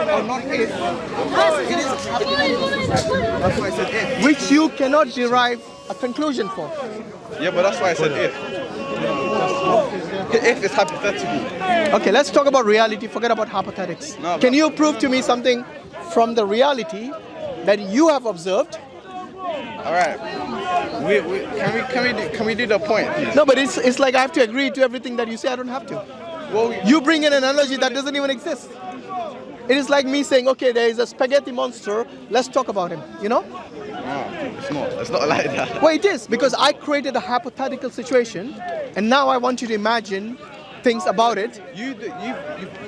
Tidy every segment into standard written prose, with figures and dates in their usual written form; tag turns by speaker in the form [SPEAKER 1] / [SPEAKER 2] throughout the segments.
[SPEAKER 1] or not if, it is that's why I said if. Which you cannot derive a conclusion for.
[SPEAKER 2] Yeah, but that's why I said if. If it's hypothetical.
[SPEAKER 1] Okay, let's talk about reality. Forget about hypothetics.
[SPEAKER 2] No,
[SPEAKER 1] can you prove to me something from the reality that you have observed?
[SPEAKER 2] All right. Can we do the point, please?
[SPEAKER 1] No, but it's like I have to agree to everything that you say. I don't have to.
[SPEAKER 2] Well,
[SPEAKER 1] you bring in an analogy that doesn't even exist. It is like me saying, okay, there is a spaghetti monster. Let's talk about him. You know?
[SPEAKER 2] No, it's not. It's not like that.
[SPEAKER 1] Well, it is, because I created a hypothetical situation, and now I want you to imagine things about it.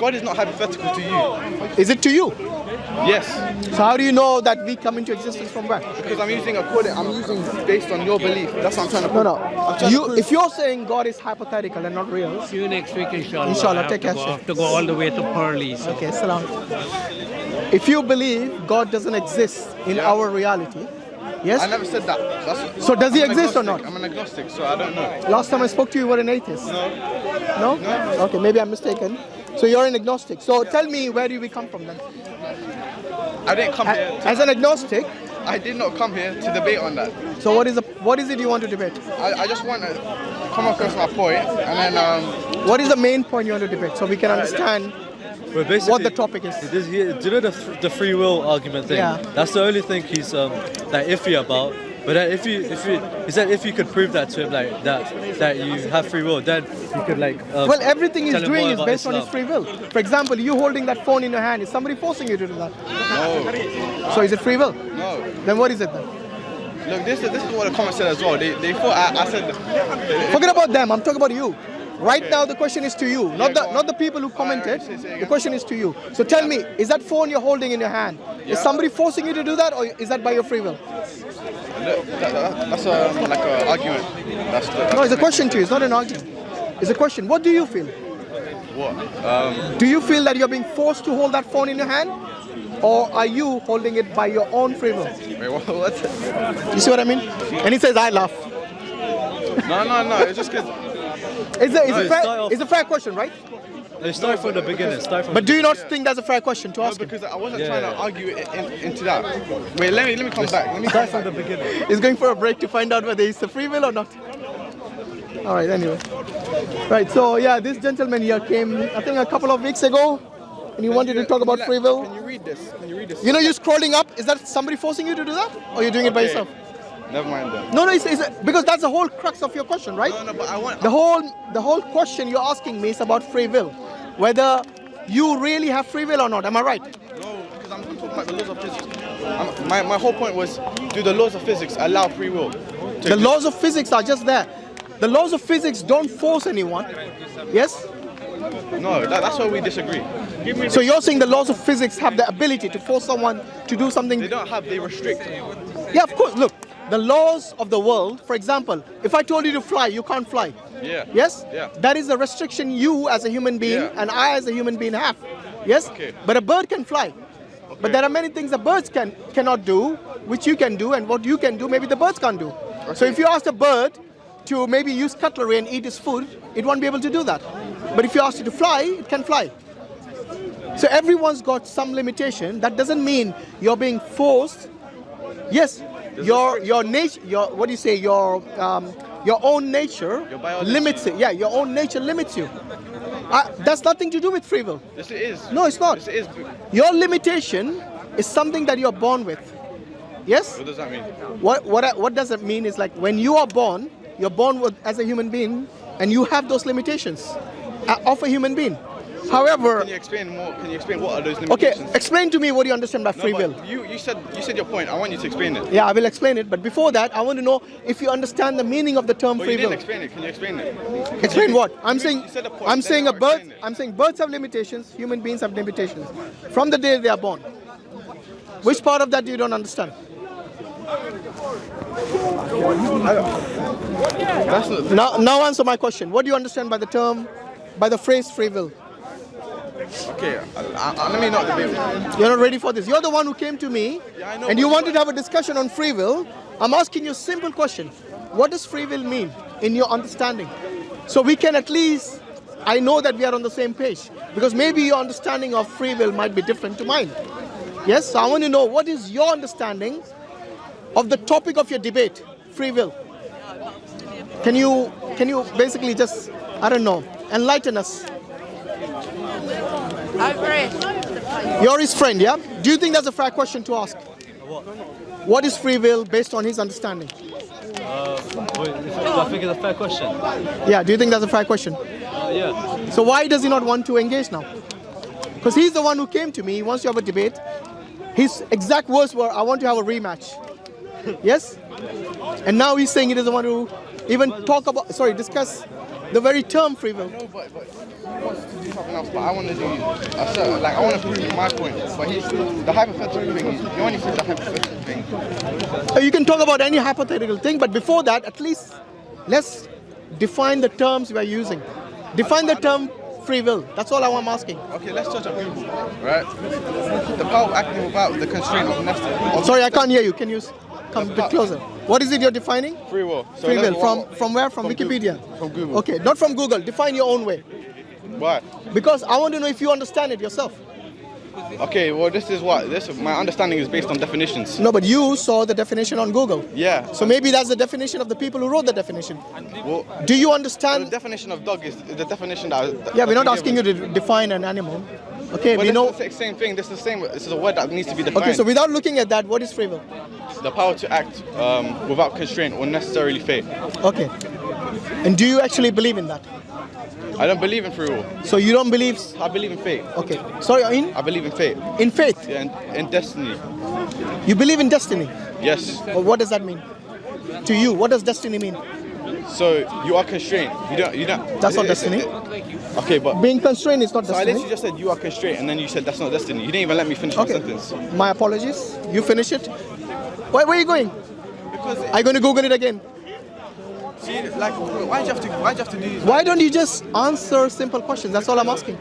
[SPEAKER 2] God is not hypothetical to you.
[SPEAKER 1] Is it to you?
[SPEAKER 2] Yes.
[SPEAKER 1] So how do you know that we come into existence from where?
[SPEAKER 2] Because I'm using based on your belief. That's what I'm trying to prove.
[SPEAKER 1] No. If you're saying God is hypothetical and not real.
[SPEAKER 3] See you next week, inshallah.
[SPEAKER 1] Inshallah, take care.
[SPEAKER 3] I have to go all the way to Pearly. So.
[SPEAKER 1] Okay, salam. If you believe God doesn't exist in our reality, yes?
[SPEAKER 2] I never said that.
[SPEAKER 1] So does he exist or not?
[SPEAKER 2] I'm an agnostic, so I don't know.
[SPEAKER 1] Last time I spoke to you, you were an atheist.
[SPEAKER 2] No?
[SPEAKER 1] No? Okay, maybe I'm mistaken. So you're an agnostic. So tell me, where do we come from then?
[SPEAKER 2] I didn't come here.
[SPEAKER 1] As an agnostic?
[SPEAKER 2] I did not come here to debate on that.
[SPEAKER 1] So what is it you want to debate?
[SPEAKER 2] I just want to come across my point, and then...
[SPEAKER 1] What is the main point you want to debate, so we can understand what the topic is?
[SPEAKER 4] Do you know the free will argument thing?
[SPEAKER 1] Yeah.
[SPEAKER 4] That's the only thing he's like iffy about. But then if you he said if you could prove that to him, like that you have free will, then you could like.
[SPEAKER 1] Well, everything he's doing is based on
[SPEAKER 4] Islam.
[SPEAKER 1] his free will. For example, you holding that phone in your hand, is somebody forcing you to do that?
[SPEAKER 2] No.
[SPEAKER 1] So is it free will?
[SPEAKER 2] No.
[SPEAKER 1] Then what is it then?
[SPEAKER 2] Look, this is what the comment said as well. They thought I said...
[SPEAKER 1] Forget about them, I'm talking about you. Right now the question is to you, not the people who commented. The question is to you. So tell me, is that phone you're holding in your hand, is somebody forcing you to do that, or is that by your free will?
[SPEAKER 2] That's like an argument.
[SPEAKER 1] No, it's a question to you, it's not an argument. It's a question. What do you feel?
[SPEAKER 2] What?
[SPEAKER 1] Do you feel that you're being forced to hold that phone in your hand? Or are you holding it by your own free will?
[SPEAKER 2] Wait, what?
[SPEAKER 1] You see what I mean? And he says, I laugh.
[SPEAKER 2] No, it's just because...
[SPEAKER 1] It's a fair question, right?
[SPEAKER 4] Start from the beginning.
[SPEAKER 1] But do you not think that's a fair question to ask him?
[SPEAKER 2] Because I wasn't trying to argue into that. Wait, let me come back.
[SPEAKER 4] Start from the beginning.
[SPEAKER 1] He's going for a break to find out whether it's a free will or not. All right, anyway. Right, so yeah, this gentleman here came, I think a couple of weeks ago, and he wanted to talk about free will.
[SPEAKER 2] Can you read this?
[SPEAKER 1] You know, you're scrolling up. Is that somebody forcing you to do that? Or you're doing it by yourself?
[SPEAKER 2] Never mind that.
[SPEAKER 1] No, it's because that's the whole crux of your question, right?
[SPEAKER 2] No, but I want...
[SPEAKER 1] The whole question you're asking me is about free will. Whether you really have free will or not. Am I right?
[SPEAKER 2] No, because I'm talking about the laws of physics. My whole point was, do the laws of physics allow free will?
[SPEAKER 1] The laws of physics are just there. The laws of physics don't force anyone. Yes?
[SPEAKER 2] No, that's where we disagree.
[SPEAKER 1] So you're saying the laws of physics have the ability to force someone to do something?
[SPEAKER 2] They don't have, they restrict.
[SPEAKER 1] Yeah, of course. Look, the laws of the world, for example, if I told you to fly, you can't fly.
[SPEAKER 2] Yeah.
[SPEAKER 1] Yes?
[SPEAKER 2] Yeah.
[SPEAKER 1] That is a restriction you as a human being and I as a human being have. Yes?
[SPEAKER 2] Okay.
[SPEAKER 1] But a bird can fly. Okay. But there are many things the birds cannot do, which you can do, and what you can do, maybe the birds can't do. Okay. So if you ask a bird to maybe use cutlery and eat its food, it won't be able to do that. But if you ask it to fly, it can fly. So everyone's got some limitation. That doesn't mean you're being forced. Yes, your nature, what do you say? Your own nature limits it. Yeah, your own nature limits you. That's nothing to do with free will.
[SPEAKER 2] Yes, it is.
[SPEAKER 1] No, it's not.
[SPEAKER 2] Yes, it is.
[SPEAKER 1] Your limitation is something that you're born with. Yes.
[SPEAKER 2] What does that mean?
[SPEAKER 1] What does it mean? Is like when you are born, you're born as a human being, and you have those limitations of a human being. However,
[SPEAKER 2] can you explain more? Can you explain what are those limitations?
[SPEAKER 1] Okay, explain to me what you understand by free will.
[SPEAKER 2] You said your point. I want you to explain it.
[SPEAKER 1] Yeah, I will explain it. But before that, I want to know if you understand the meaning of the term free will.
[SPEAKER 2] You didn't explain it. Can you explain it?
[SPEAKER 1] Explain what? I'm saying
[SPEAKER 2] birds
[SPEAKER 1] have limitations. Human beings have limitations from the day they are born. Which part of that you don't understand? Now answer my question. What do you understand by the phrase free will?
[SPEAKER 2] Okay, let me not debate.
[SPEAKER 1] You're not ready for this. You're the one who came to me, and you wanted to have a discussion on free will. I'm asking you a simple question. What does free will mean in your understanding? So we can at least I know that we are on the same page, because maybe your understanding of free will might be different to mine. Yes, so I want to know, what is your understanding of the topic of your debate, free will? Can you basically just, I don't know, enlighten us? You're his friend, yeah? Do you think that's a fair question to ask? What is free will based on his understanding?
[SPEAKER 4] I think it's a fair question.
[SPEAKER 1] Yeah, do you think that's a fair question?
[SPEAKER 4] Yeah.
[SPEAKER 1] So why does he not want to engage now? Because he's the one who came to me, he wants to have a debate. His exact words were, I want to have a rematch. Yes? And now he's saying he doesn't want to even discuss the very term free will.
[SPEAKER 2] No, but he wants to do something else. But I want to do a certain, like, I want to prove my point. But he's the hypothetical thing. He only says the hypothetical thing.
[SPEAKER 1] You can talk about any hypothetical thing, but before that, at least let's define the terms we are using. Define the term free will. That's all I'm asking.
[SPEAKER 2] Okay, let's touch on Google, right? The power of acting without the constraint of necessity.
[SPEAKER 1] Sorry, I can't hear you. Can you come a bit closer? What is it you're defining?
[SPEAKER 2] Free will. So
[SPEAKER 1] Free will. From where? From Wikipedia?
[SPEAKER 2] From Google.
[SPEAKER 1] Okay, not from Google. Define your own way.
[SPEAKER 2] Why?
[SPEAKER 1] Because I want to know if you understand it yourself.
[SPEAKER 2] Okay, well, my understanding is based on definitions.
[SPEAKER 1] No, but you saw the definition on Google.
[SPEAKER 2] Yeah.
[SPEAKER 1] So maybe that's the definition of the people who wrote the definition.
[SPEAKER 2] Well,
[SPEAKER 1] do you
[SPEAKER 2] the
[SPEAKER 1] understand?
[SPEAKER 2] definition of dog is the definition that.
[SPEAKER 1] Yeah, we're not asking you to define an animal. Okay,
[SPEAKER 2] But
[SPEAKER 1] we know.
[SPEAKER 2] it's the same thing. This is the same. This is a word that needs to be defined.
[SPEAKER 1] Okay, so without looking at that, what is free will?
[SPEAKER 2] The power to act without constraint or necessarily fate.
[SPEAKER 1] Okay. And do you actually believe in that?
[SPEAKER 2] I don't believe in free will.
[SPEAKER 1] So you don't believe?
[SPEAKER 2] I believe in fate.
[SPEAKER 1] Okay. Sorry,
[SPEAKER 2] I believe in fate.
[SPEAKER 1] in faith?
[SPEAKER 2] Yeah, in destiny.
[SPEAKER 1] You believe in destiny?
[SPEAKER 2] Yes.
[SPEAKER 1] Or what does that mean? To you, what does destiny mean?
[SPEAKER 2] So you are constrained. You don't.
[SPEAKER 1] That's not destiny.
[SPEAKER 2] Okay, but
[SPEAKER 1] Being constrained is not
[SPEAKER 2] so I
[SPEAKER 1] destiny.
[SPEAKER 2] literally just said you are constrained, and then you said that's not destiny. You didn't even let me finish my
[SPEAKER 1] Okay.
[SPEAKER 2] sentence.
[SPEAKER 1] My apologies. You finish it. Where are you going?
[SPEAKER 2] Because
[SPEAKER 1] Are you going to Google it again?
[SPEAKER 2] see, like, why'd you have to do this?
[SPEAKER 1] Why don't you just answer simple questions? That's all I'm asking.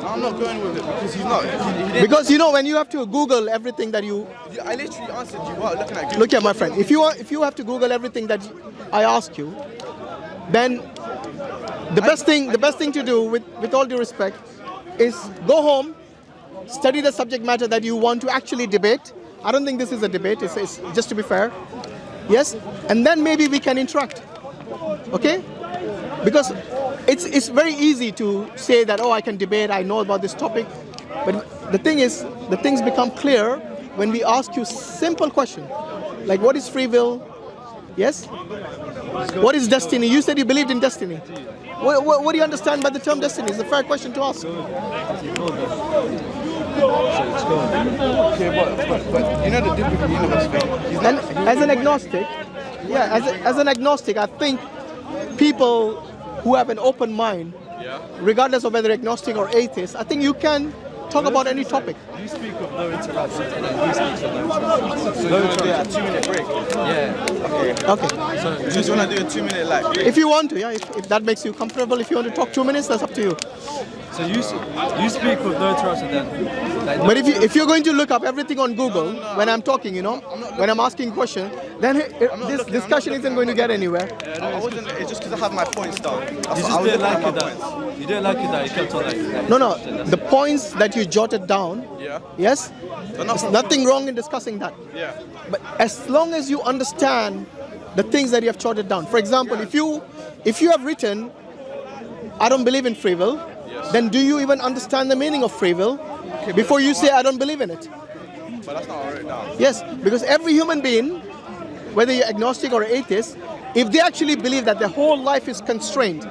[SPEAKER 2] I'm not going with it because he's not. He didn't.
[SPEAKER 1] Because you know, when you have to Google everything that you
[SPEAKER 2] I literally answered you while looking at Google.
[SPEAKER 1] look at, my friend. If you have to Google everything that I ask you, then the best thing to do, with all due respect, is go home, study the subject matter that you want to actually debate. I don't think this is a debate. It's just to be fair. Yes, and then maybe we can interact. Okay? Because it's very easy to say that, oh, I can debate, I know about this topic. But the thing is, the things become clear when we ask you simple questions. Like, what is free will? Yes? What is destiny? You said you believed in destiny. What do you understand by the term destiny? It's a fair question to ask.
[SPEAKER 2] Okay, but you know the difference between universe thing. He's not.
[SPEAKER 1] And as an agnostic, as an agnostic, I think people who have an open mind, regardless of whether agnostic or atheist, I think you can talk about any topic.
[SPEAKER 4] You speak of no interaction, and he speaks of no interaction.
[SPEAKER 2] So you want to do a 2-minute break?
[SPEAKER 4] Yeah.
[SPEAKER 1] Okay.
[SPEAKER 2] So you just want to do a 2-minute like break?
[SPEAKER 1] If you want to, yeah. If that makes you comfortable, if you want to talk 2 minutes, that's up to you.
[SPEAKER 4] So you speak with no interaction then? Like,
[SPEAKER 1] But if you're going to look up everything on Google when I'm talking, when I'm asking questions, then this discussion isn't going to get anywhere.
[SPEAKER 2] I wasn't. It's just because I have my points down.
[SPEAKER 4] You just didn't like it that. You didn't like it that you kept on like.
[SPEAKER 1] No. The points that you jotted down.
[SPEAKER 2] Yeah.
[SPEAKER 1] Yes.
[SPEAKER 2] But
[SPEAKER 1] There's nothing wrong in discussing that.
[SPEAKER 2] Yeah.
[SPEAKER 1] But as long as you understand the things that you have jotted down. For example, if you have written, I don't believe in free will, then do you even understand the meaning of free will before you say I don't believe in it?
[SPEAKER 2] But that's not written down.
[SPEAKER 1] Yes, because every human being, whether you're agnostic or atheist, if they actually believe that their whole life is constrained,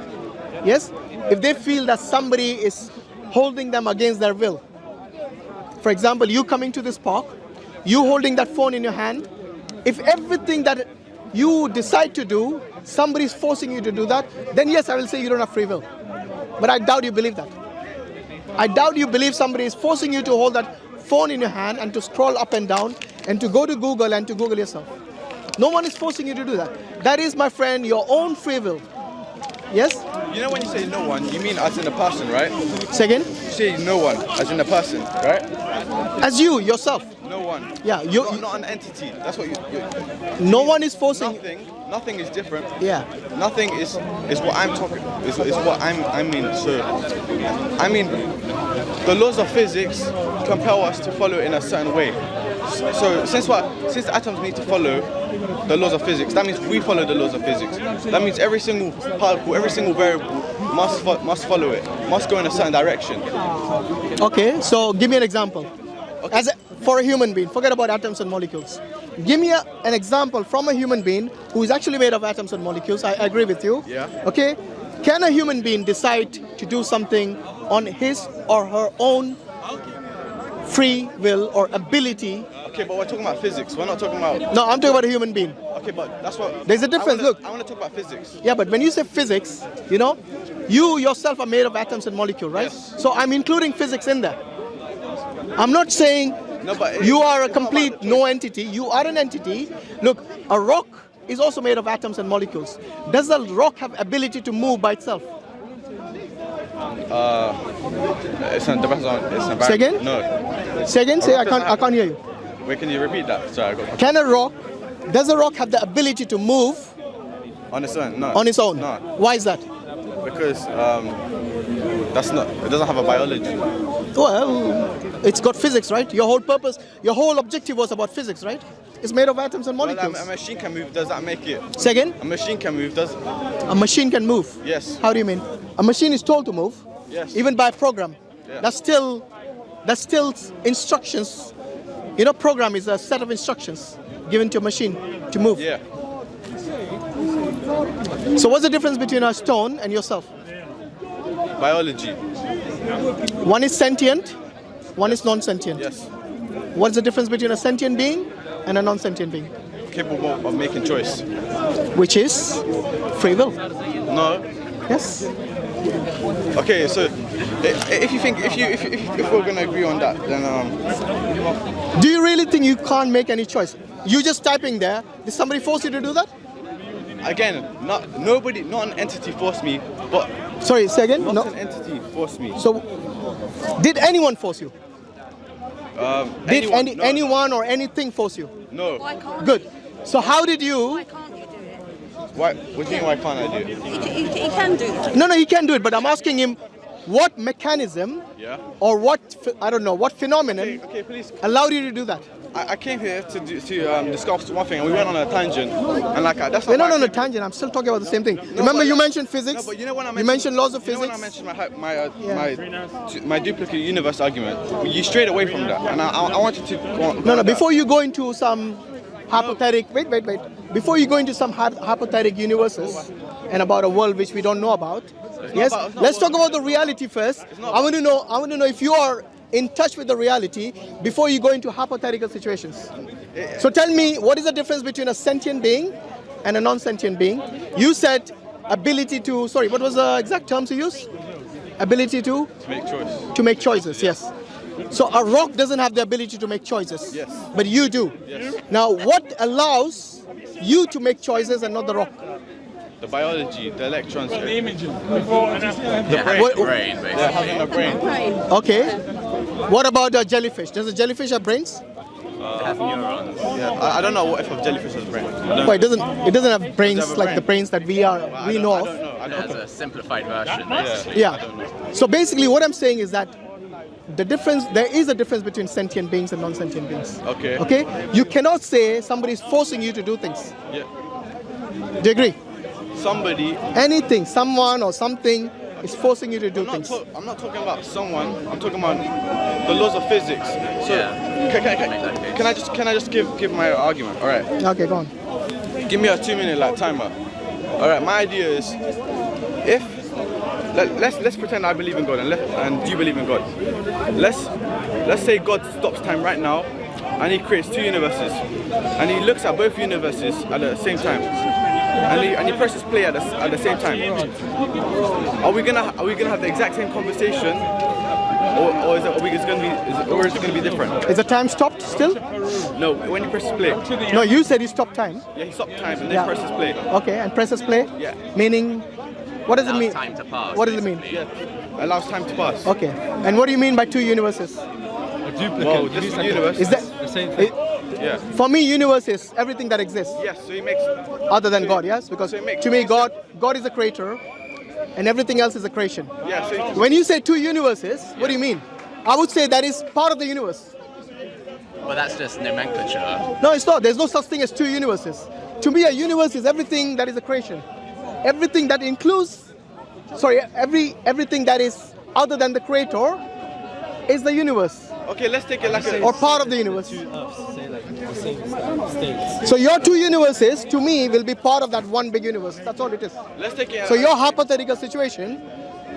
[SPEAKER 1] yes, if they feel that somebody is holding them against their will. For example, you coming to this park, you holding that phone in your hand, if everything that you decide to do, somebody is forcing you to do that, then yes, I will say you don't have free will. But I doubt you believe that. I doubt you believe somebody is forcing you to hold that phone in your hand and to scroll up and down and to go to Google and to Google yourself. No one is forcing you to do that. That is, my friend, your own free will. Yes?
[SPEAKER 2] You know when you say no one, you mean as in a person, right?
[SPEAKER 1] Say again?
[SPEAKER 2] You say no one as in a person, right?
[SPEAKER 1] As you yourself.
[SPEAKER 2] No one.
[SPEAKER 1] Yeah,
[SPEAKER 2] Not an entity. That's what you.
[SPEAKER 1] No one is forcing.
[SPEAKER 2] Nothing is different.
[SPEAKER 1] Yeah.
[SPEAKER 2] Nothing is what I'm talking. Is what I mean. So, I mean, the laws of physics compel us to follow in a certain way. So since the atoms need to follow the laws of physics, that means we follow the laws of physics. That means every single particle, every single variable must follow it, must go in a certain direction.
[SPEAKER 1] Okay, so give me an example.
[SPEAKER 2] Okay.
[SPEAKER 1] For a human being, forget about atoms and molecules. Give me an example from a human being who is actually made of atoms and molecules. I agree with you.
[SPEAKER 2] Yeah.
[SPEAKER 1] Okay, can a human being decide to do something on his or her own free will or ability?
[SPEAKER 2] Okay, but we're talking about physics. We're not talking about.
[SPEAKER 1] No, I'm talking about a human being.
[SPEAKER 2] Okay, but that's what.
[SPEAKER 1] There's a difference. Look.
[SPEAKER 2] I want to talk about physics.
[SPEAKER 1] Yeah, but when you say physics, you know, you yourself are made of atoms and molecules, right?
[SPEAKER 2] Yes.
[SPEAKER 1] So I'm including physics in there. I'm not saying
[SPEAKER 2] No, but
[SPEAKER 1] you are a
[SPEAKER 2] it's not
[SPEAKER 1] complete
[SPEAKER 2] about the
[SPEAKER 1] no entity. You are an entity. Look, a rock is also made of atoms and molecules. Does the rock have ability to move by itself?
[SPEAKER 2] It's a
[SPEAKER 1] Say again?
[SPEAKER 2] No.
[SPEAKER 1] Say again. Say I can't hear you.
[SPEAKER 2] Wait, can you repeat that? Sorry, I got.
[SPEAKER 1] Does a rock have the ability to move
[SPEAKER 2] On its own? No.
[SPEAKER 1] on its own?
[SPEAKER 2] No.
[SPEAKER 1] Why is that?
[SPEAKER 2] Because that's not. It doesn't have a biology.
[SPEAKER 1] Well, it's got physics, right? Your whole purpose, your whole objective was about physics, right? It's made of atoms and
[SPEAKER 2] Well,
[SPEAKER 1] molecules.
[SPEAKER 2] a machine can move. Does that make it?
[SPEAKER 1] Say again?
[SPEAKER 2] A machine can move. Does?
[SPEAKER 1] A machine can move.
[SPEAKER 2] Yes.
[SPEAKER 1] How do you mean? A machine is told to move.
[SPEAKER 2] Yes.
[SPEAKER 1] Even by program.
[SPEAKER 2] Yeah.
[SPEAKER 1] That's still instructions. You know, program is a set of instructions given to a machine to move.
[SPEAKER 2] Yeah.
[SPEAKER 1] So what's the difference between a stone and yourself?
[SPEAKER 2] Biology.
[SPEAKER 1] One is sentient, one is non-sentient.
[SPEAKER 2] Yes.
[SPEAKER 1] What's the difference between a sentient being and a non-sentient being?
[SPEAKER 2] Capable of making choice.
[SPEAKER 1] Which is free will.
[SPEAKER 2] No.
[SPEAKER 1] Yes.
[SPEAKER 2] Okay, so if we're gonna agree on that, then
[SPEAKER 1] Do you really think you can't make any choice? You just typing there. Did somebody force you to do that?
[SPEAKER 2] again, not an entity forced me, but
[SPEAKER 1] Sorry, say again.
[SPEAKER 2] not
[SPEAKER 1] No.
[SPEAKER 2] an entity forced me.
[SPEAKER 1] So, did anyone force you? Did
[SPEAKER 2] Anyone, no,
[SPEAKER 1] anyone or anything force you?
[SPEAKER 2] No.
[SPEAKER 5] Why can't
[SPEAKER 1] Good.
[SPEAKER 5] you?
[SPEAKER 1] So how did you?
[SPEAKER 5] Why can't you do it?
[SPEAKER 2] Why? What do you mean? Why can't I do it?
[SPEAKER 5] He can do that.
[SPEAKER 1] No, he can do it. But I'm asking him, what mechanism
[SPEAKER 2] Yeah.
[SPEAKER 1] or what I don't know what phenomenon
[SPEAKER 2] Okay, please.
[SPEAKER 1] allowed you to do that?
[SPEAKER 2] I came here to discuss one thing, and we went on a tangent, and like that's
[SPEAKER 1] We're
[SPEAKER 2] not
[SPEAKER 1] not
[SPEAKER 2] why
[SPEAKER 1] on
[SPEAKER 2] I
[SPEAKER 1] a
[SPEAKER 2] came-
[SPEAKER 1] tangent. I'm still talking about the same thing.
[SPEAKER 2] No,
[SPEAKER 1] Remember,
[SPEAKER 2] but-
[SPEAKER 1] you mentioned physics.
[SPEAKER 2] No, but you know when I
[SPEAKER 1] you mentioned laws of
[SPEAKER 2] you know
[SPEAKER 1] physics.
[SPEAKER 2] when I mentioned my duplicate universe argument, you strayed away from that, and I wanted to.
[SPEAKER 1] No. Before you go into some hypothetical, wait. Before you go into some hypothetical universes and about a world which we don't know about, yes.
[SPEAKER 2] about- it's not
[SPEAKER 1] Let's
[SPEAKER 2] about-
[SPEAKER 1] talk about the reality first.
[SPEAKER 2] not
[SPEAKER 1] I want to know if you are in touch with the reality before you go into hypothetical situations. So tell me, what is the difference between a sentient being and a non-sentient being? You said ability to. Sorry, what was the exact terms you used? Ability to
[SPEAKER 2] make choice.
[SPEAKER 1] to make choices. Yes. So a rock doesn't have the ability to make choices.
[SPEAKER 2] Yes.
[SPEAKER 1] But you do.
[SPEAKER 2] Yes.
[SPEAKER 1] Now, what allows you to make choices and not the rock?
[SPEAKER 2] The biology, the electrons, the brain.
[SPEAKER 1] What-
[SPEAKER 2] They're having a brain.
[SPEAKER 5] Right.
[SPEAKER 1] Okay. What about a jellyfish? Does a jellyfish have brains?
[SPEAKER 2] Yeah, I don't know what if a jellyfish has a brain.
[SPEAKER 1] Well, it doesn't have brains
[SPEAKER 2] have a
[SPEAKER 1] like the
[SPEAKER 2] brain?
[SPEAKER 1] brains that we know
[SPEAKER 2] I
[SPEAKER 1] of.
[SPEAKER 2] don't know. I don't
[SPEAKER 6] As
[SPEAKER 2] know.
[SPEAKER 6] a simplified version, basically.
[SPEAKER 2] I
[SPEAKER 1] Yeah.
[SPEAKER 2] don't know.
[SPEAKER 1] So basically, what I'm saying is that there is a difference between sentient beings and non-sentient beings.
[SPEAKER 2] Okay.
[SPEAKER 1] Okay. You cannot say somebody is forcing you to do things.
[SPEAKER 2] Yeah.
[SPEAKER 1] Do you agree?
[SPEAKER 2] Somebody.
[SPEAKER 1] Anything, someone or something is forcing you to do things.
[SPEAKER 2] I'm not talking about someone. I'm talking about the laws of physics. So
[SPEAKER 6] Yeah.
[SPEAKER 2] can I just give my argument? All right.
[SPEAKER 1] Okay, go on.
[SPEAKER 2] Give me a 2-minute timer. All right. My idea is, if let's pretend I believe in God and you believe in God. Let's say God stops time right now, and He creates two universes, and He looks at both universes at the same time, and He presses play at the same time. Are we gonna have the exact same conversation, or is it gonna be different?
[SPEAKER 1] Is the time stopped still?
[SPEAKER 2] No. When He presses play,
[SPEAKER 1] No, you said he stopped time.
[SPEAKER 2] yeah, He stops time and then
[SPEAKER 1] Yeah.
[SPEAKER 2] He presses play.
[SPEAKER 1] Okay, and presses play?
[SPEAKER 2] Yeah.
[SPEAKER 1] Meaning, what does it
[SPEAKER 6] Allows
[SPEAKER 1] mean?
[SPEAKER 6] time to pass,
[SPEAKER 1] What does it mean?
[SPEAKER 6] basically.
[SPEAKER 2] Yeah. Allows time to pass.
[SPEAKER 1] Okay, and what do you mean by two universes?
[SPEAKER 4] duplicate.
[SPEAKER 2] Well,
[SPEAKER 4] He
[SPEAKER 2] this
[SPEAKER 4] needs like
[SPEAKER 2] universe.
[SPEAKER 1] Is that
[SPEAKER 4] the same thing.
[SPEAKER 2] Yeah.
[SPEAKER 1] for me? Universe is everything that exists
[SPEAKER 2] Yes. So he makes.
[SPEAKER 1] other than God. Yes, because
[SPEAKER 2] So it makes
[SPEAKER 1] to me,
[SPEAKER 2] sense.
[SPEAKER 1] God is a creator, and everything else is a creation.
[SPEAKER 2] Yeah. So
[SPEAKER 1] When you say two universes, what do you mean? I would say that is part of the universe.
[SPEAKER 6] Well, that's just nomenclature.
[SPEAKER 1] No, it's not. There's no such thing as two universes. To me, a universe is everything that is a creation. Everything that includes, everything that is other than the creator is the universe
[SPEAKER 2] okay, let's take it like a.
[SPEAKER 1] or part of the universe.
[SPEAKER 4] Two Earths, say like the same states.
[SPEAKER 1] So your two universes, to me, will be part of that one big universe. That's all it is.
[SPEAKER 2] Let's take it.
[SPEAKER 1] So your hypothetical situation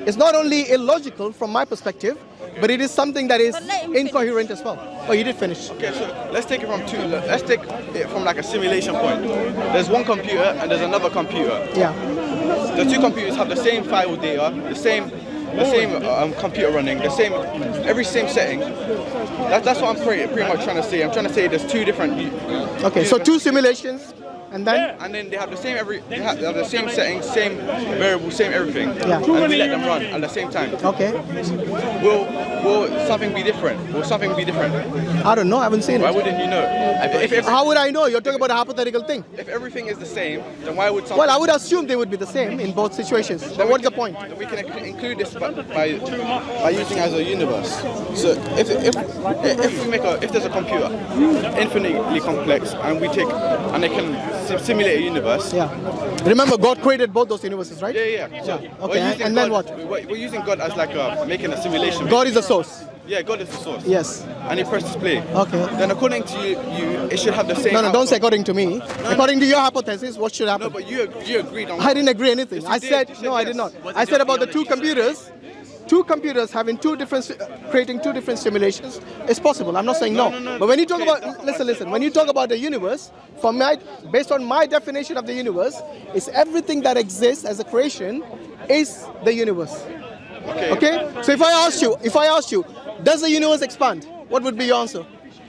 [SPEAKER 1] is not only illogical from my perspective, but it is something that is
[SPEAKER 5] But let him finish.
[SPEAKER 1] incoherent as well. Oh, you did finish.
[SPEAKER 2] Okay, so let's take it from two. Let's take it from like a simulation point. There's one computer and there's another computer.
[SPEAKER 1] Yeah.
[SPEAKER 2] The two computers have the same file data, the same computer running, the same setting. That's what I'm pretty much trying to say. I'm trying to say there's two different.
[SPEAKER 1] Okay, so two simulations, and then
[SPEAKER 2] And then they have the same they have the same settings, same variables, same everything.
[SPEAKER 1] Yeah.
[SPEAKER 2] And we let them run at the same time.
[SPEAKER 1] okay.
[SPEAKER 2] Will something be different? Will something be different?
[SPEAKER 1] I don't know. I haven't seen
[SPEAKER 2] Why
[SPEAKER 1] it.
[SPEAKER 2] wouldn't you know? If
[SPEAKER 1] How would I know? You're talking about a hypothetical thing.
[SPEAKER 2] if everything is the same, then why would something?
[SPEAKER 1] Well, I would assume they would be the same in both situations. But what's the point?
[SPEAKER 2] We can include this by using as a universe. So if there's a computer infinitely complex and it can simulate a universe.
[SPEAKER 1] Yeah. Remember, God created both those universes, right?
[SPEAKER 2] Yeah. So
[SPEAKER 1] Okay,
[SPEAKER 2] we're using
[SPEAKER 1] and then
[SPEAKER 2] God-
[SPEAKER 1] what?
[SPEAKER 2] We're using God as like making a simulation.
[SPEAKER 1] God is the source.
[SPEAKER 2] Yeah, God is the source.
[SPEAKER 1] Yes.
[SPEAKER 2] And he presses play.
[SPEAKER 1] Okay.
[SPEAKER 2] Then according to you, it should have the same.
[SPEAKER 1] No, don't say
[SPEAKER 2] outcome.
[SPEAKER 1] according to me. According to your hypothesis, what should happen?
[SPEAKER 2] No, but you agreed on.
[SPEAKER 1] I didn't agree anything.
[SPEAKER 2] Yes, you
[SPEAKER 1] I
[SPEAKER 2] did.
[SPEAKER 1] said
[SPEAKER 2] You said
[SPEAKER 1] no, I
[SPEAKER 2] yes.
[SPEAKER 1] did not.
[SPEAKER 6] Was
[SPEAKER 1] I
[SPEAKER 6] it
[SPEAKER 1] said
[SPEAKER 6] your
[SPEAKER 1] about the two
[SPEAKER 6] theology?
[SPEAKER 1] computers having creating two different simulations is possible. I'm not saying no.
[SPEAKER 2] No.
[SPEAKER 1] But when you talk
[SPEAKER 2] Okay,
[SPEAKER 1] about listen, when you talk about the universe, based on my definition of the universe, is everything that exists as a creation is the universe. Okay? So if I ask you, does the universe expand? What would be your answer?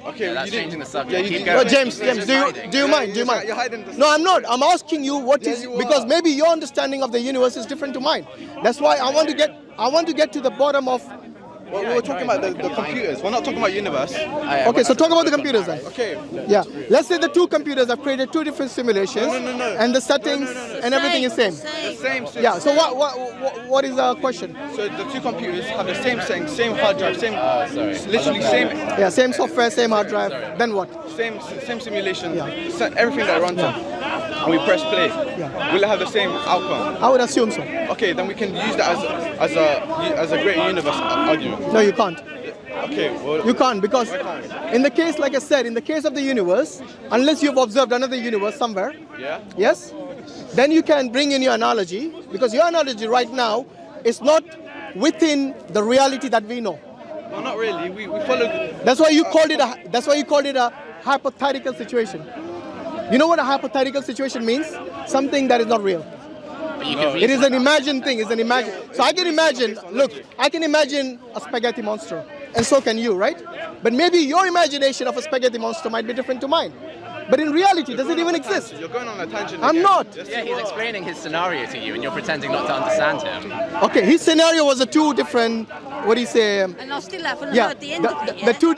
[SPEAKER 2] Okay,
[SPEAKER 6] Yeah, that's
[SPEAKER 2] you didn't-
[SPEAKER 6] changing the subject.
[SPEAKER 2] Yeah, you
[SPEAKER 6] Keep
[SPEAKER 2] didn't-
[SPEAKER 6] going.
[SPEAKER 1] No, James,
[SPEAKER 6] You're just
[SPEAKER 1] do
[SPEAKER 6] hiding.
[SPEAKER 1] you mind? Do you mind?
[SPEAKER 2] You're hiding the-
[SPEAKER 1] No, I'm not. I'm asking you what is
[SPEAKER 2] you
[SPEAKER 1] because
[SPEAKER 2] are.
[SPEAKER 1] maybe your understanding of the universe is different to mine. That's why I want to get to the bottom of.
[SPEAKER 2] Well, we were talking about the computers. We're not talking about universe.
[SPEAKER 1] Okay, so talk about the computers then.
[SPEAKER 2] Okay.
[SPEAKER 1] Yeah. Let's say the two computers have created two different simulations,
[SPEAKER 2] No.
[SPEAKER 1] and the settings and everything is same.
[SPEAKER 2] The same.
[SPEAKER 1] Yeah. So what is the question?
[SPEAKER 2] So the two computers have the same setting, same hard drive, same.
[SPEAKER 6] Sorry.
[SPEAKER 2] Literally same.
[SPEAKER 1] Yeah, same software, same hard drive. Then what?
[SPEAKER 2] Same simulation,
[SPEAKER 1] Yeah.
[SPEAKER 2] everything that runs on, and we press play.
[SPEAKER 1] Yeah.
[SPEAKER 2] Will it have the same outcome?
[SPEAKER 1] I would assume so.
[SPEAKER 2] Okay, then we can use that as a great universe argument.
[SPEAKER 1] No, you can't.
[SPEAKER 2] Okay, well,
[SPEAKER 1] You can't because
[SPEAKER 2] Why can't?
[SPEAKER 1] in the case, like I said, in the case of the universe, unless you've observed another universe somewhere,
[SPEAKER 2] yeah.
[SPEAKER 1] yes, then you can bring in your analogy because your analogy right now is not within the reality that we know.
[SPEAKER 2] No, not really. We follow.
[SPEAKER 1] That's why you called it a hypothetical situation. You know what a hypothetical situation means? Something that is not real.
[SPEAKER 6] But you can
[SPEAKER 1] It is an
[SPEAKER 6] reason about
[SPEAKER 1] imagined thing. It's an imagine. So I can imagine. Look, I can imagine a spaghetti monster, and so can you, right? But maybe your imagination of a spaghetti monster might be different to mine. But in reality, does it even exist?
[SPEAKER 2] You're going on a tangent.
[SPEAKER 1] I'm
[SPEAKER 2] again.
[SPEAKER 1] not.
[SPEAKER 6] Yeah, he's explaining his scenario to you, and you're pretending not to understand him.
[SPEAKER 1] Okay, his scenario was a two different. What do you say?
[SPEAKER 5] And I still haven't
[SPEAKER 1] Yeah,
[SPEAKER 5] heard the end of it
[SPEAKER 1] the
[SPEAKER 5] yet.
[SPEAKER 1] two.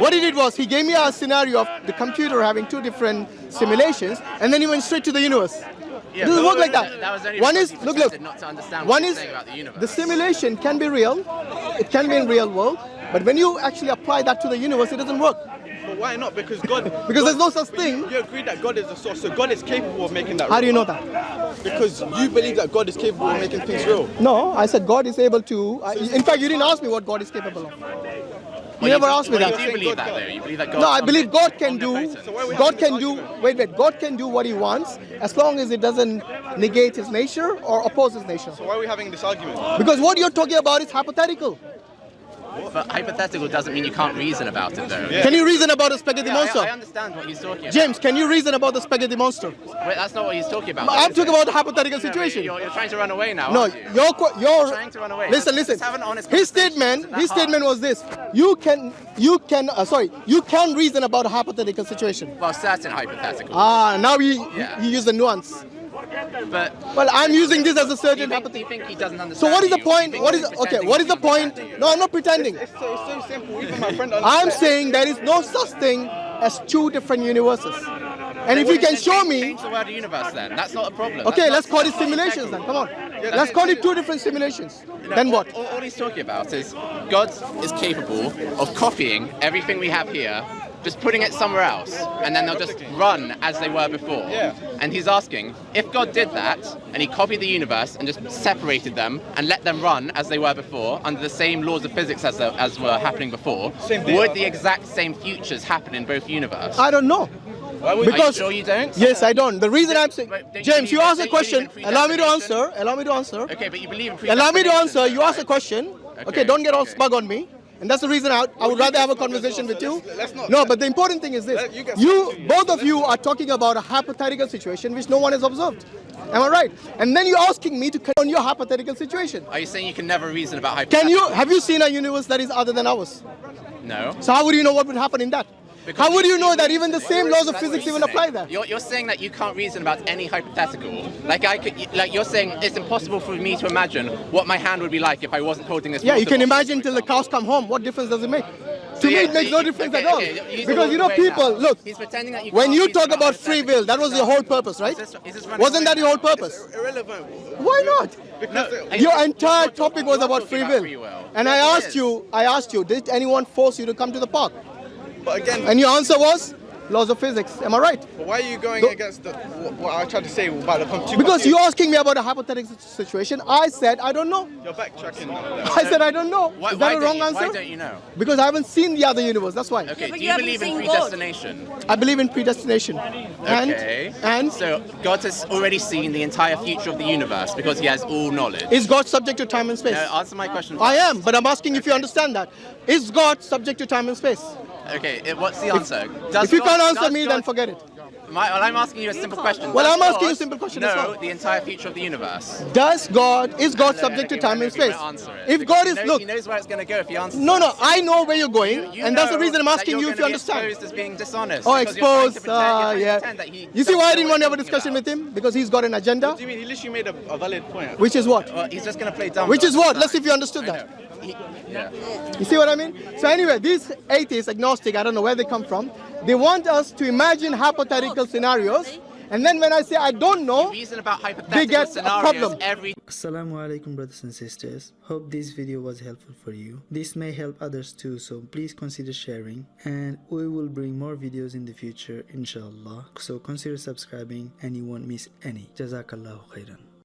[SPEAKER 1] What he did was he gave me a scenario of the computer having two different simulations, and then he went straight to the universe.
[SPEAKER 6] Yeah,
[SPEAKER 1] It doesn't
[SPEAKER 6] but
[SPEAKER 1] work like that.
[SPEAKER 6] That was only
[SPEAKER 1] One
[SPEAKER 6] because
[SPEAKER 1] is
[SPEAKER 6] you
[SPEAKER 1] look.
[SPEAKER 6] pretended not to understand what
[SPEAKER 1] One
[SPEAKER 6] he
[SPEAKER 1] is
[SPEAKER 6] was saying about the universe.
[SPEAKER 1] the simulation can be real. It can be in real world, but when you actually apply that to the universe, it doesn't work
[SPEAKER 2] But why not? Because God.
[SPEAKER 1] because there's no such thing.
[SPEAKER 2] You agree that God is the source, so God is capable of making that.
[SPEAKER 1] How do you
[SPEAKER 2] real.
[SPEAKER 1] know that?
[SPEAKER 2] Because you believe that God is capable of making things real.
[SPEAKER 1] No, I said God is able to. In fact, you didn't ask me what God is capable of. You never asked me
[SPEAKER 6] Well,
[SPEAKER 1] that.
[SPEAKER 6] you do believe that, though. You believe that God.
[SPEAKER 1] No, I believe God can do.
[SPEAKER 6] omnipotent.
[SPEAKER 1] God can do. Wait. God can do what He wants as long as it doesn't negate His nature or oppose His nature.
[SPEAKER 2] So why are we having this argument?
[SPEAKER 1] Because what you're talking about is hypothetical.
[SPEAKER 6] But hypothetical doesn't mean you can't reason about it, though.
[SPEAKER 2] Yeah.
[SPEAKER 1] Can you reason about the spaghetti
[SPEAKER 6] Yeah,
[SPEAKER 1] monster?
[SPEAKER 6] I understand what he's talking about.
[SPEAKER 1] James, can you reason about the spaghetti monster?
[SPEAKER 6] Wait, that's not what he's talking about.
[SPEAKER 1] I'm
[SPEAKER 6] is
[SPEAKER 1] talking
[SPEAKER 6] it?
[SPEAKER 1] about the hypothetical
[SPEAKER 6] No, but
[SPEAKER 1] situation.
[SPEAKER 6] You're trying to run away now.
[SPEAKER 1] No,
[SPEAKER 6] aren't you?
[SPEAKER 1] your
[SPEAKER 6] trying to run away.
[SPEAKER 1] Listen.
[SPEAKER 6] Let's have an honest
[SPEAKER 1] His
[SPEAKER 6] conversation. Isn't that
[SPEAKER 1] his statement
[SPEAKER 6] hard?
[SPEAKER 1] was this: you can reason about a hypothetical situation.
[SPEAKER 6] Well, certain hypothetical.
[SPEAKER 1] Ah, now
[SPEAKER 6] Yeah.
[SPEAKER 1] he used the nuance.
[SPEAKER 6] But
[SPEAKER 1] Well, I'm using this as a
[SPEAKER 6] do you
[SPEAKER 1] certain
[SPEAKER 6] think,
[SPEAKER 1] hypothetical.
[SPEAKER 6] he doesn't understand?
[SPEAKER 1] So what is the
[SPEAKER 6] you? Do you
[SPEAKER 1] point?
[SPEAKER 6] think
[SPEAKER 1] What
[SPEAKER 6] he's
[SPEAKER 1] is okay?
[SPEAKER 6] pretending
[SPEAKER 1] What is
[SPEAKER 6] he's
[SPEAKER 1] the point?
[SPEAKER 6] understanding
[SPEAKER 1] No, I'm not pretending.
[SPEAKER 2] It's so simple. Even my friend
[SPEAKER 1] I'm saying there is no such thing as two different universes. And if you can show me,
[SPEAKER 6] Change the word universe then. That's not a problem.
[SPEAKER 1] okay,
[SPEAKER 6] That's
[SPEAKER 1] let's
[SPEAKER 6] not-
[SPEAKER 1] call it
[SPEAKER 6] that's not
[SPEAKER 1] simulations then.
[SPEAKER 6] integral.
[SPEAKER 1] Come on. Let's call it two different simulations.
[SPEAKER 6] No,
[SPEAKER 1] Then what?
[SPEAKER 6] All he's talking about is God is capable of copying everything we have here, just putting it somewhere else, and then they'll just run as they were before.
[SPEAKER 2] Yeah.
[SPEAKER 6] And he's asking, if God did that, and he copied the universe and just separated them and let them run as they were before, under the same laws of physics as were happening before,
[SPEAKER 2] Same thing.
[SPEAKER 6] would the exact same futures happen in both universes?
[SPEAKER 1] I don't know.
[SPEAKER 6] Are you
[SPEAKER 1] Because
[SPEAKER 6] sure you don't?
[SPEAKER 1] yes, I don't. The reason I'm saying,
[SPEAKER 6] But don't
[SPEAKER 1] James, you
[SPEAKER 6] believe-
[SPEAKER 1] asked a
[SPEAKER 6] don't you
[SPEAKER 1] question.
[SPEAKER 6] believe in
[SPEAKER 1] Allow me to
[SPEAKER 6] predestination?
[SPEAKER 1] answer. Allow me to answer.
[SPEAKER 6] Okay, but you believe in
[SPEAKER 1] Allow me to
[SPEAKER 6] predestination,
[SPEAKER 1] answer. You asked a
[SPEAKER 6] right?
[SPEAKER 1] question. Okay,
[SPEAKER 6] Okay,
[SPEAKER 1] don't get all
[SPEAKER 6] okay.
[SPEAKER 1] smug on me. And that's the reason I would rather have a conversation with you.
[SPEAKER 2] let's not-
[SPEAKER 1] No, but the important thing is this.
[SPEAKER 2] You get
[SPEAKER 1] You,
[SPEAKER 2] smug.
[SPEAKER 1] both of you are talking about a hypothetical situation which no one has observed. Am I right? And then you're asking me to on your hypothetical situation.
[SPEAKER 6] Are you saying you can never reason about
[SPEAKER 1] Can you,
[SPEAKER 6] hypotheticals?
[SPEAKER 1] have you seen a universe that is other than ours?
[SPEAKER 6] No.
[SPEAKER 1] So how would you know what would happen in that?
[SPEAKER 6] Because
[SPEAKER 1] How would you know
[SPEAKER 6] you're
[SPEAKER 1] that even the
[SPEAKER 6] reasoning.
[SPEAKER 1] same laws of
[SPEAKER 6] That's
[SPEAKER 1] physics even
[SPEAKER 6] reasoning.
[SPEAKER 1] apply there?
[SPEAKER 6] You're saying that you can't reason about any hypothetical. Like you're saying it's impossible for me to imagine what my hand would be like if I wasn't holding this.
[SPEAKER 1] Yeah, you
[SPEAKER 6] water
[SPEAKER 1] can
[SPEAKER 6] bottle,
[SPEAKER 1] imagine
[SPEAKER 6] for
[SPEAKER 1] till the
[SPEAKER 6] example.
[SPEAKER 1] cows come home. What difference does it make?
[SPEAKER 6] So
[SPEAKER 1] To me,
[SPEAKER 6] yeah,
[SPEAKER 1] it makes no difference at all.
[SPEAKER 6] use
[SPEAKER 1] Because
[SPEAKER 6] the
[SPEAKER 1] you know,
[SPEAKER 6] word now.
[SPEAKER 1] people, look,
[SPEAKER 6] He's pretending that you
[SPEAKER 1] when
[SPEAKER 6] can't
[SPEAKER 1] you
[SPEAKER 6] reason
[SPEAKER 1] talk about free will, that was your whole purpose, right?
[SPEAKER 6] He's just running
[SPEAKER 1] Wasn't
[SPEAKER 6] away
[SPEAKER 1] that your
[SPEAKER 6] now.
[SPEAKER 1] whole purpose?
[SPEAKER 2] irrelevant.
[SPEAKER 1] Why not?
[SPEAKER 2] Because
[SPEAKER 1] Your entire topic was
[SPEAKER 6] you're
[SPEAKER 1] about
[SPEAKER 6] talking
[SPEAKER 1] free
[SPEAKER 6] about
[SPEAKER 1] will.
[SPEAKER 6] free will.
[SPEAKER 1] And
[SPEAKER 6] Yes, it is.
[SPEAKER 1] I asked you, did anyone force you to come to the park?
[SPEAKER 2] but again,
[SPEAKER 1] And your answer was laws of physics. Am I right?
[SPEAKER 2] why are you going against what I tried to say about the
[SPEAKER 1] Because you're asking me about a hypothetical situation. I said, I don't know.
[SPEAKER 2] You're backtracking.
[SPEAKER 1] I said, I don't know.
[SPEAKER 6] Why,
[SPEAKER 1] Is that a
[SPEAKER 6] don't
[SPEAKER 1] wrong
[SPEAKER 6] you,
[SPEAKER 1] answer?
[SPEAKER 6] Why don't you know?
[SPEAKER 1] Because I haven't seen the other universe. That's why.
[SPEAKER 6] Okay,
[SPEAKER 5] but
[SPEAKER 6] do
[SPEAKER 5] you
[SPEAKER 6] you
[SPEAKER 5] haven't
[SPEAKER 6] believe in
[SPEAKER 5] seen God.
[SPEAKER 6] predestination?
[SPEAKER 1] I believe in predestination.
[SPEAKER 6] Okay.
[SPEAKER 1] And
[SPEAKER 6] So God has already seen the entire future of the universe because he has all knowledge.
[SPEAKER 1] is God subject to time and space?
[SPEAKER 6] No, answer my question.
[SPEAKER 1] I am, but I'm asking if you understand that. Is God subject to time and space?
[SPEAKER 6] Okay, what's the answer?
[SPEAKER 1] If you can't answer me, then forget it.
[SPEAKER 6] Well, I'm asking you a simple question.
[SPEAKER 1] Well,
[SPEAKER 6] Does
[SPEAKER 1] I'm asking you a
[SPEAKER 6] God
[SPEAKER 1] simple question as
[SPEAKER 6] know
[SPEAKER 1] well.
[SPEAKER 6] the entire future of the universe?
[SPEAKER 1] Is God subject to time and space? If God is, look,
[SPEAKER 6] he knows where it's going to go if he answers.
[SPEAKER 1] no,
[SPEAKER 6] that.
[SPEAKER 1] I know where you're going,
[SPEAKER 6] You
[SPEAKER 1] and that's the
[SPEAKER 6] know
[SPEAKER 1] reason I'm
[SPEAKER 6] that
[SPEAKER 1] asking
[SPEAKER 6] you're
[SPEAKER 1] you if you
[SPEAKER 6] gonna be
[SPEAKER 1] understand.
[SPEAKER 6] Exposed as being dishonest.
[SPEAKER 1] Oh,
[SPEAKER 6] because you're trying to
[SPEAKER 1] exposed,
[SPEAKER 6] pretend- you're trying to
[SPEAKER 1] yeah.
[SPEAKER 6] pretend that he
[SPEAKER 1] You see
[SPEAKER 6] doesn't
[SPEAKER 1] why I
[SPEAKER 6] know
[SPEAKER 1] didn't
[SPEAKER 6] what
[SPEAKER 1] want to have a
[SPEAKER 6] he's
[SPEAKER 1] discussion
[SPEAKER 6] talking
[SPEAKER 1] with him? Because he's got an agenda.
[SPEAKER 2] What do you mean? He literally made a valid point.
[SPEAKER 1] Which is what?
[SPEAKER 6] Well, he's just going to play dumb.
[SPEAKER 1] Which is
[SPEAKER 6] the whole
[SPEAKER 1] what? Let's see
[SPEAKER 6] time.
[SPEAKER 1] if you understood
[SPEAKER 6] I
[SPEAKER 1] that.
[SPEAKER 6] know. Yeah.
[SPEAKER 1] You see what I mean? So anyway, these atheists, agnostic, I don't know where they come from. They want us to imagine hypothetical scenarios. And then when I say I don't know,
[SPEAKER 6] Reason about
[SPEAKER 1] They
[SPEAKER 6] hypothetical
[SPEAKER 1] get a
[SPEAKER 6] scenarios
[SPEAKER 1] problem.
[SPEAKER 6] every
[SPEAKER 7] Assalamu alaikum brothers and sisters. Hope this video was helpful for you. This may help others too, so please consider sharing, and we will bring more videos in the future inshallah. So consider subscribing and you won't miss any. Jazakallahu khairan.